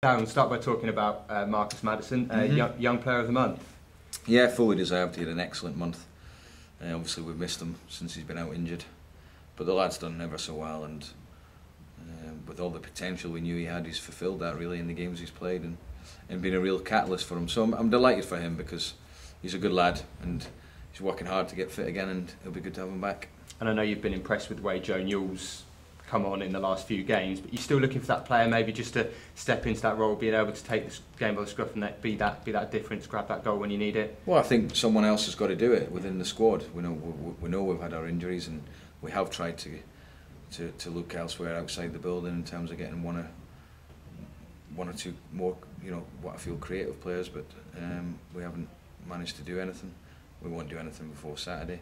Darren, start by talking about Marcus Maddison, young player of the month. Yeah, fully deserved. He had an excellent month. Obviously we've missed him since he's been out injured, but the lad's done ever so well, and with all the potential we knew he had, he's fulfilled that really in the games he's played, and been a real catalyst for him. So I'm delighted for him, because he's a good lad and he's working hard to get fit again, and it'll be good to have him back. And I know you've been impressed with the way Joe Newell's come on in the last few games, but you're still looking for that player maybe just to step into that role, being able to take this game by the scruff and be that difference, grab that goal when you need it. Well, I think someone else has got to do it within the squad. We know we've had our injuries, and we have tried to look elsewhere outside the building in terms of getting one or two more, what I feel creative players, but we haven't managed to do anything. We won't do anything before Saturday.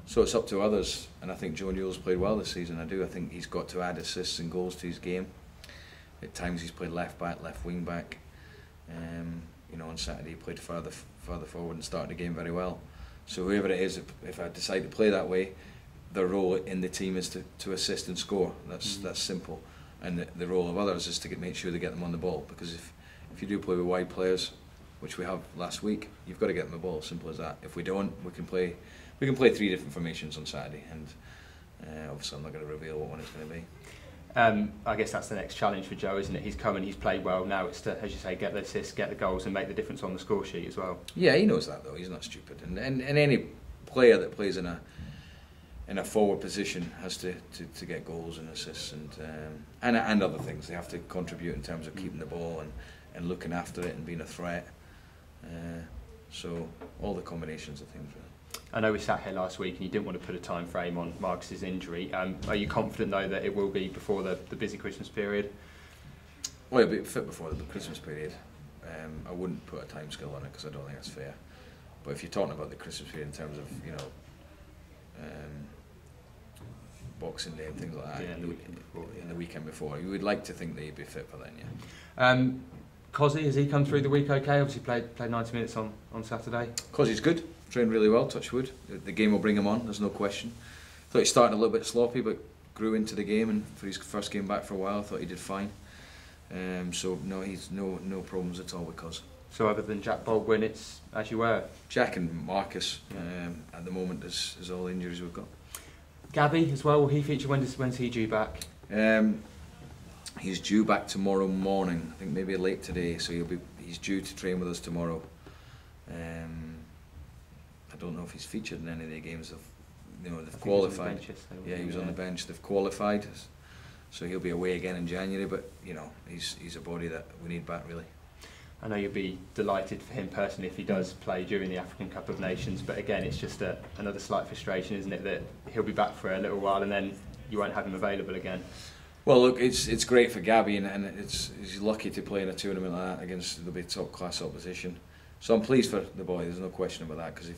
So it's up to others, and I think Joe Newell's played well this season. I think he's got to add assists and goals to his game. At times he's played left back, left wing back. On Saturday he played further forward and started the game very well. So whoever it is, if I decide to play that way, their role in the team is to assist and score. That's simple. And the role of others is to make sure they get them on the ball, because if you do play with wide players, which we have last week, you've got to get them the ball. Simple as that. If we don't, we can play 3 different formations on Saturday, and obviously I'm not going to reveal what one it's going to be. I guess that's the next challenge for Joe, isn't it? He's come and he's played well. Now it's to, as you say, get the assists, get the goals, and make the difference on the score sheet as well. Yeah, he knows that though. He's not stupid, and any player that plays in a forward position has to get goals and assists and other things. They have to contribute in terms of keeping the ball and looking after it and being a threat. So all the combinations of things really. I know we sat here last week and you didn't want to put a time frame on Marcus's injury. Are you confident though that it will be before the busy Christmas period? Well, he'll be fit before the Christmas period. I wouldn't put a time scale on it because I don't think that's fair. But if you're talking about the Christmas period in terms of Boxing Day and things like that, in the weekend before, you would like to think that he'd be fit for then, yeah. Cozzy, has he come through the week okay? Obviously played 90 minutes on Saturday. Cozzy's good, trained really well, touch wood. The game will bring him on, there's no question. Thought he started a little bit sloppy, but grew into the game, and for his first game back for a while, I thought he did fine. So no, he's no problems at all with Cozzy. So other than Jack Baldwin, it's as you were? Jack and Marcus, at the moment, is all the injuries we've got. Gabby as well, will he feature? When's he due back? He's due back tomorrow morning. I think maybe late today, so he's due to train with us tomorrow. I don't know if he's featured in any of the games. They've qualified. He was on the bench. They've qualified, so he'll be away again in January. But he's a body that we need back really. I know you'll be delighted for him personally if he does play during the African Cup of Nations, but again it's just another slight frustration, isn't it, that he'll be back for a little while and then you won't have him available again. Well look, it's great for Gabby, and he's lucky to play in a tournament like that against the top class opposition. So I'm pleased for the boy, there's no question about that, because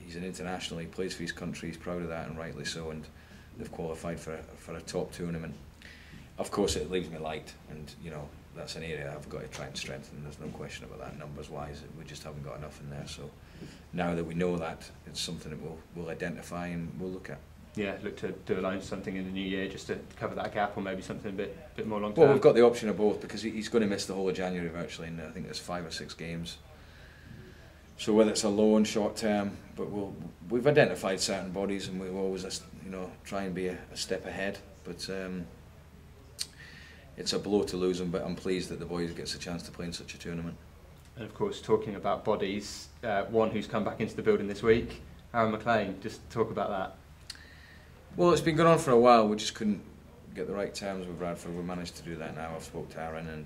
he's an international, he plays for his country, he's proud of that, and rightly so, and they've qualified for a top tournament. Of course it leaves me light, and that's an area I've got to try and strengthen, there's no question about that. Numbers wise, we just haven't got enough in there, so now that we know that, it's something that we'll identify and we'll look at. Yeah, look to do alone something in the new year just to cover that gap, or maybe something a bit more long term. Well, we've got the option of both, because he's going to miss the whole of January virtually, and I think there's 5 or 6 games. So whether it's a loan, short term, but we've identified certain bodies, and we'll always try and be a step ahead. But it's a blow to lose him, but I'm pleased that the boy gets a chance to play in such a tournament. And of course, talking about bodies, one who's come back into the building this week, Aaron McLean. Just talk about that. Well, it's been going on for a while. We just couldn't get the right terms with Bradford. We managed to do that now. I've spoke to Aaron, and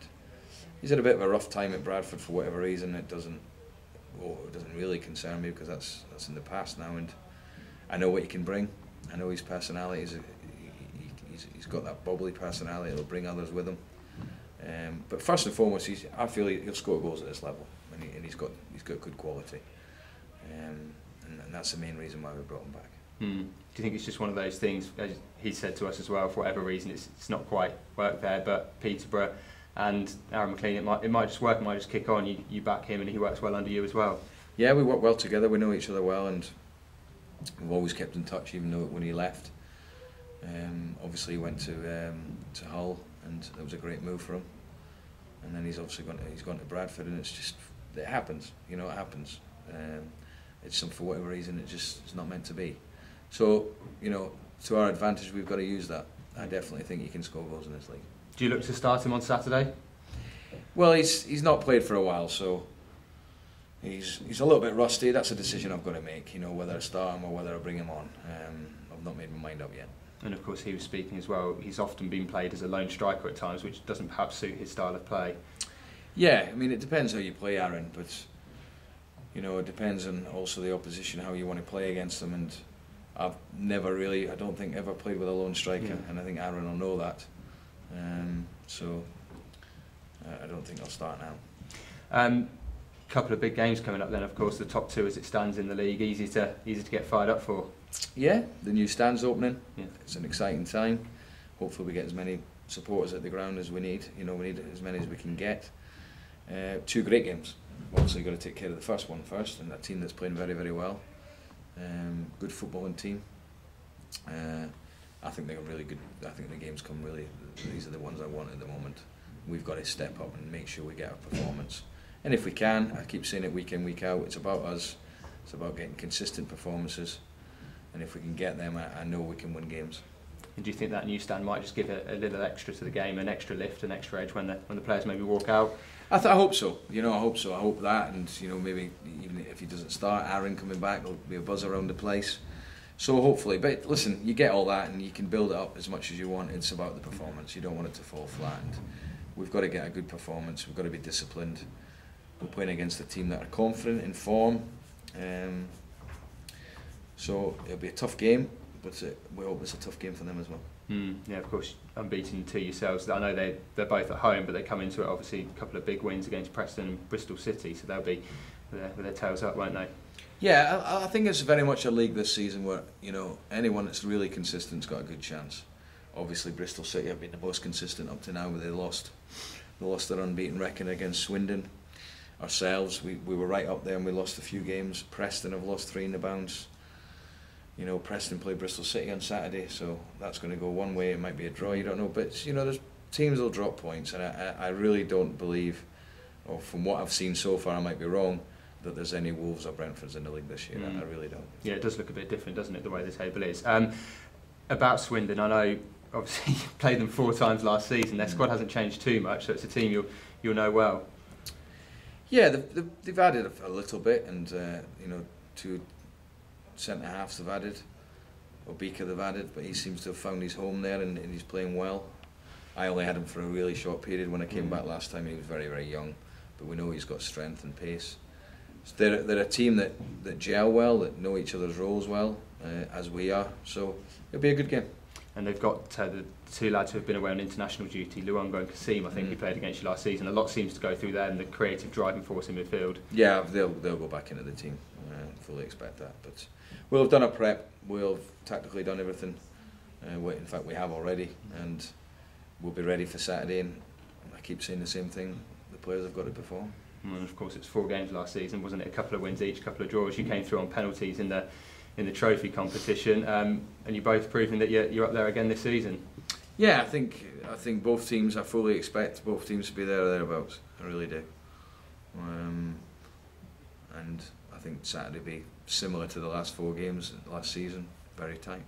he's had a bit of a rough time at Bradford for whatever reason. It doesn't really concern me, because that's in the past now, and I know what he can bring. I know his personality. He's got that bubbly personality. He'll bring others with him. But first and foremost, I feel he'll score goals at this level, and he's got good quality. And that's the main reason why we brought him back. Do you think it's just one of those things, as he said to us as well, for whatever reason it's not quite worked there, but Peterborough and Aaron McLean, it might just work, it might just kick on, you back him and he works well under you as well? Yeah, we work well together, we know each other well, and we've always kept in touch, even though when he left. Obviously he went to Hull, and it was a great move for him. and then he's obviously gone to Bradford, and it happens, you know, it happens. It's for whatever reason it's not meant to be. So, you know, to our advantage, we've got to use that. I definitely think he can score goals in this league. Do you look to start him on Saturday? Well, he's not played for a while, so he's a little bit rusty. That's a decision I've got to make, you know, whether I start him or whether I bring him on. I've not made my mind up yet. And of course, he was speaking as well. He's often been played as a lone striker at times, which doesn't perhaps suit his style of play. Yeah, I mean, it depends how you play, Aaron, but you know, it depends on also the opposition, how you want to play against them. And I've never really, I don't think, ever played with a lone striker, and I think Aaron will know that. So I don't think I'll start now. Couple of big games coming up then, of course, the top two as it stands in the league, easy to get fired up for. Yeah, the new stand's opening. Yeah. It's an exciting time. Hopefully we get as many supporters at the ground as we need. You know, we need as many as we can get. Two great games. Obviously got to take care of the first one first, and a team that's playing very, very well. Good footballing team. I think they're really good. I think the games come really, these are the ones I want at the moment. We've got to step up and make sure we get our performance. And if we can, I keep saying it week in, week out, it's about us. It's about getting consistent performances. And if we can get them, I know we can win games. And do you think that new stand might just give a little extra to the game, an extra lift, an extra edge when the players maybe walk out? I hope so. You know, I hope so. I hope that, and you know, maybe even if he doesn't start, Aaron coming back, there'll be a buzz around the place. So hopefully, but listen, you get all that, and you can build it up as much as you want. It's about the performance. You don't want it to fall flat. And we've got to get a good performance. We've got to be disciplined. We're playing against a team that are confident, in form. So it'll be a tough game, but we hope it's a tough game for them as well. Yeah, of course, unbeaten to yourselves. I know they're both at home, but they come into it obviously a couple of big wins against Preston and Bristol City, so they'll be with their tails up, won't they? Yeah, I think it's very much a league this season where, you know, anyone that's really consistent's got a good chance. Obviously, Bristol City have been the most consistent up to now, but they lost their unbeaten record against Swindon. Ourselves, we were right up there and we lost a few games. Preston have lost 3 in the bounce. You know, Preston play Bristol City on Saturday, so that's going to go one way. It might be a draw, you don't know. But, you know, there's teams will drop points, and I really don't believe, or from what I've seen so far, I might be wrong, that there's any Wolves or Brentfords in the league this year. I really don't. Yeah, it does look a bit different, doesn't it, the way the table is. About Swindon, I know, obviously, you played them 4 times last season. Their squad hasn't changed too much, so it's a team you'll know well. Yeah, they've added a little bit, and you know, 2 centre halves they've added. Obika they've added, but he seems to have found his home there, and he's playing well. I only had him for a really short period. When I came back last time, he was very, very young, but we know he's got strength and pace. So they're a team that gel well, that know each other's roles well, as we are. So it'll be a good game. And they've got the 2 lads who have been away on international duty, Luongo and Kasim. I think who played against you last season. A lot seems to go through them, the creative driving force in midfield. Yeah, they'll go back into the team. Fully expect that. But we'll have done our prep. We'll have tactically done everything. In fact, we have already, and we'll be ready for Saturday. And I keep saying the same thing: the players have got to perform. And of course, it's 4 games last season, wasn't it? A couple of wins each, a couple of draws. You came through on penalties in the trophy competition, and you're both proving that you're up there again this season. Yeah, I think both teams. I fully expect both teams to be there or thereabouts. I really do. And I think Saturday will be similar to the last 4 games last season. Very tight.